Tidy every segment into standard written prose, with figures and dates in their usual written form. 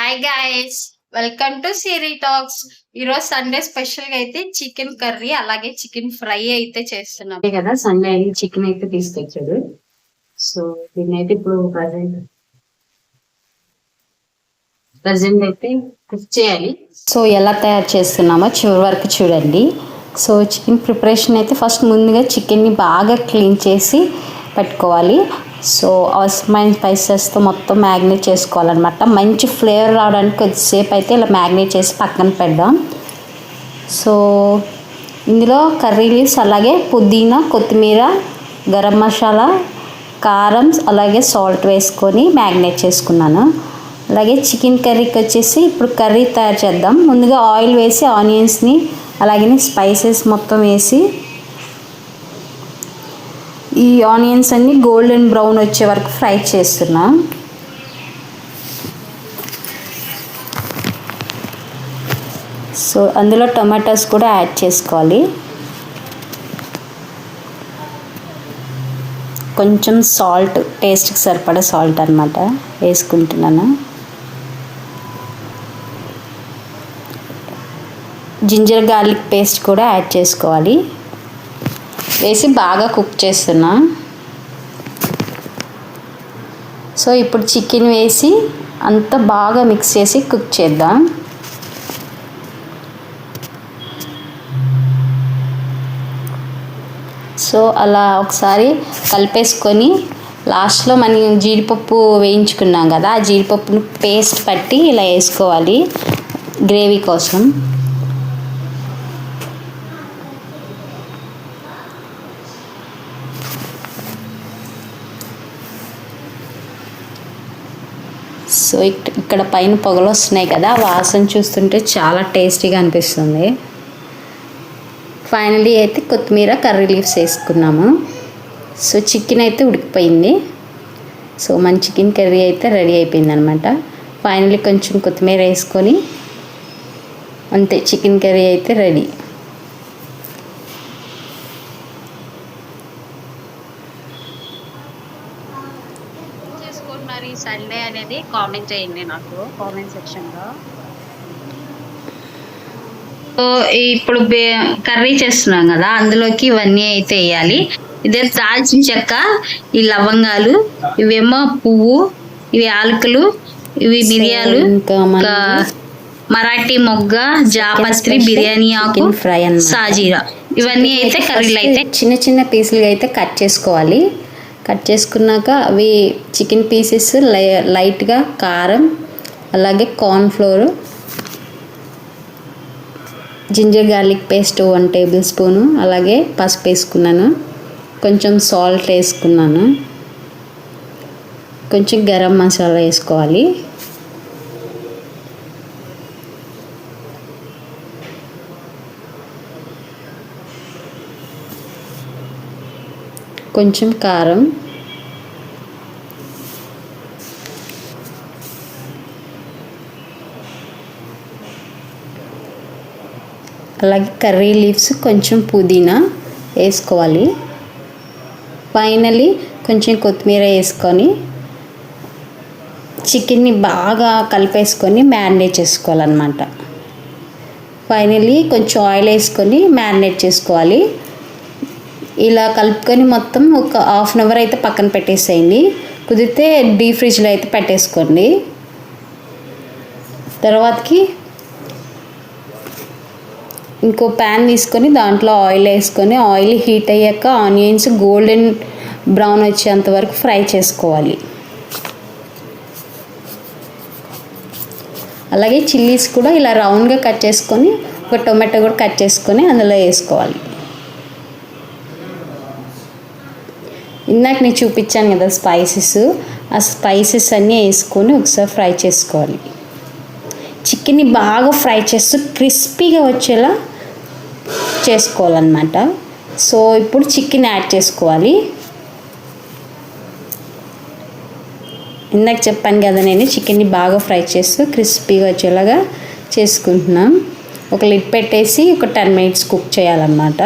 Hi guys, welcome to Siri talks. ఈరోజు Sunday special గా అయితే చికెన్ కర్రీ అలాగే చికెన్ ఫ్రై అయితే చేస్తున్నాం. అంతే కదా, సండే అయితే చికెన్ అయితే తీసుకొచ్చాడు. సో దీన్ని అయితే ఇప్పుడు ప్రజెంట్ అయితే కుక్ చేయాలి. సో ఎలా తయారు చేస్తున్నామో చివరి వరకు చూడండి. సో చికెన్ ప్రిపరేషన్ అయితే ఫస్ట్ ముందుగా చికెన్ని బాగా క్లీన్ చేసి పెట్టుకోవాలి. సో అవసరమైన స్పైసెస్తో మొత్తం మ్యాగ్నేట్ చేసుకోవాలన్నమాట. మంచి ఫ్లేవర్ రావడానికి కొద్దిసేపు అయితే ఇలా మ్యాగ్నేట్ చేసి పక్కన పెడదాం. సో ఇందులో కర్రీ లీవ్స్ అలాగే పుదీనా, కొత్తిమీర, గరం మసాలా, కారం అలాగే సాల్ట్ వేసుకొని మ్యాగ్నేట్ చేసుకున్నాను. అలాగే చికెన్ కర్రీకి వచ్చేసి ఇప్పుడు కర్రీ తయారు చేద్దాం. ముందుగా ఆయిల్ వేసి ఆనియన్స్ని అలాగే స్పైసెస్ మొత్తం వేసి ఈ ఆనియన్స్ అన్ని గోల్డెన్ బ్రౌన్ వచ్చే వరకు ఫ్రై చేస్తున్నా. సో అందులో టొమాటోస్ కూడా యాడ్ చేసుకోవాలి. కొంచెం సాల్ట్, టేస్ట్కి సరిపడా సాల్ట్ అన్నమాట వేసుకుంటున్నాను. జింజర్ గార్లిక్ పేస్ట్ కూడా యాడ్ చేసుకోవాలి. వేసి బాగా కుక్ చేస్తున్నా. సో ఇప్పుడు చికెన్ వేసి అంతా బాగా మిక్స్ చేసి కుక్ చేద్దాం. సో అలా ఒకసారి కలిపేసుకొని లాస్ట్లో మనం జీడిపప్పు వేయించుకున్నాం కదా, ఆ జీడిపప్పును పేస్ట్ పట్టి ఇలా వేసుకోవాలి గ్రేవీ కోసం. సో ఇక్కడ పైన పొగలు వస్తున్నాయి కదా, వాసన చూస్తుంటే చాలా టేస్టీగా అనిపిస్తుంది. ఫైనలీ అయితే కొత్తిమీర, కర్రీ లీవ్స్ వేసుకున్నాము. సో చికెన్ అయితే ఉడికిపోయింది. సో మన చికెన్ కర్రీ అయితే రెడీ అయిపోయింది అనమాట. ఫైనలీ కొంచెం కొత్తిమీర వేసుకొని అంతే, చికెన్ కర్రీ అయితే రెడీ. మరి సండే అనేది కామెంట్ చేయండి నాకు కామెంట్ సెక్షన్లో. సో ఇప్పుడు కర్రీ చేస్తున్నాం కదా, అందులోకి ఇవన్నీ అయితే వేయాలి. ఇదే దాల్చిన చెక్క, ఈ లవంగాలు, ఇవేమో పువ్వు, ఇవి ఆలుకలు, ఇవి మిరియాలు, ఇంకా మరాఠీ మొగ్గ, జాపత్రి, బిర్యానీ ఆకు, ఫ్రై అన్న సాజీరా, ఇవన్నీ అయితే కర్రీలు అయితే చిన్న చిన్న పీసులుగా అయితే కట్ చేసుకోవాలి. కట్ చేసుకున్నాక అవి చికెన్ పీసెస్ లైట్గా కారం అలాగే cornflour, ginger garlic paste 1 tablespoon, అలాగే పసుపు వేసుకున్నాను, కొంచెం సాల్ట్ వేసుకున్నాను, కొంచెం గరం మసాలా వేసుకోవాలి. కొంచెం కారం, అలాగే కర్రీ లీవ్స్, కొంచెం పుదీనా వేసుకోవాలి. ఫైనలీ కొంచెం కొత్తిమీర వేసుకొని చికెన్ని బాగా కలిపేసుకొని మ్యారినేట్ చేసుకోవాలన్నమాట. ఫైనలీ కొంచెం ఆయిల్ వేసుకొని మ్యారినేట్ చేసుకోవాలి. ఇలా కలుపుకొని మొత్తం ఒక 1/2 అవర్ అయితే పక్కన పెట్టేసేయండి. కుదిరితే డీప్ ఫ్రిడ్జ్లో అయితే పెట్టేసుకోండి. తర్వాతకి ఇంకో ప్యాన్ తీసుకొని దాంట్లో ఆయిల్ వేసుకొని ఆయిల్ హీట్ అయ్యాక ఆనియన్స్ గోల్డెన్ బ్రౌన్ వచ్చేంత వరకు ఫ్రై చేసుకోవాలి. అలాగే చిల్లీస్ కూడా ఇలా రౌండ్గా కట్ చేసుకొని ఒక టొమాటో కూడా కట్ చేసుకొని అందులో వేసుకోవాలి. ఇందాక నేను చూపించాను కదా స్పైసెస్, ఆ స్పైసెస్ అన్నీ వేసుకొని ఒకసారి ఫ్రై చేసుకోవాలి. చికెన్ని బాగా ఫ్రై చేస్తూ క్రిస్పీగా వచ్చేలా చేసుకోవాలన్నమాట. సో ఇప్పుడు చికెన్ యాడ్ చేసుకోవాలి. ఇందాక చెప్పాను కదా, నేను చికెన్ని బాగా ఫ్రై చేస్తూ క్రిస్పీగా వచ్చేలాగా చేసుకుంటున్నాం. ఒక లిడ్ పెట్టేసి ఒక 10 మినిట్స్ కుక్ చేయాలన్నమాట.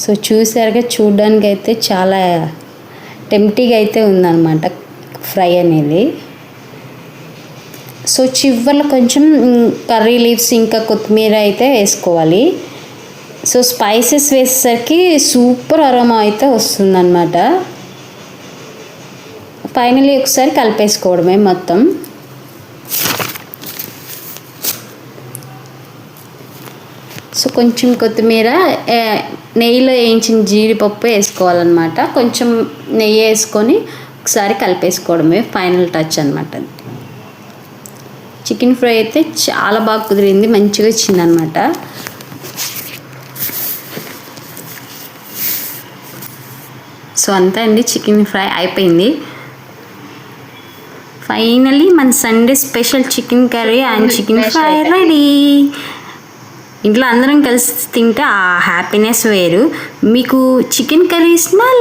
సో చూసారుగా, చూడడానికి అయితే చాలా టెంప్టింగ్ అయితే ఉందన్నమాట ఫ్రై అనేది. సో చివర్లో కొంచెం కర్రీ లీవ్స్ ఇంకా కొత్తిమీర అయితే వేసుకోవాలి. సో స్పైసెస్ వేసేసరికి సూపర్ అరోమా అయితే వస్తుందన్నమాట. ఫైనలీ ఒకసారి కలిపేసుకోవడమే మొత్తం. సో కొంచెం కొత్తిమీర, నెయ్యిలో వేయించిన జీడిపప్పు వేసుకోవాలన్నమాట. కొంచెం నెయ్యి వేసుకొని ఒకసారి కలిపేసుకోవడమే ఫైనల్ టచ్ అనమాట. చికెన్ ఫ్రై అయితే చాలా బాగా కుదిరింది, మంచిగా వచ్చిందనమాట. సో అంతే అండి, చికెన్ ఫ్రై అయిపోయింది. ఫైనలీ మన Sunday special chicken curry and chicken fry ready. ఇంట్లో అందరం కలిసి తింటే ఆ హ్యాపీనెస్ వేరు. మీకు చికెన్ కర్రీ ఇష్టమా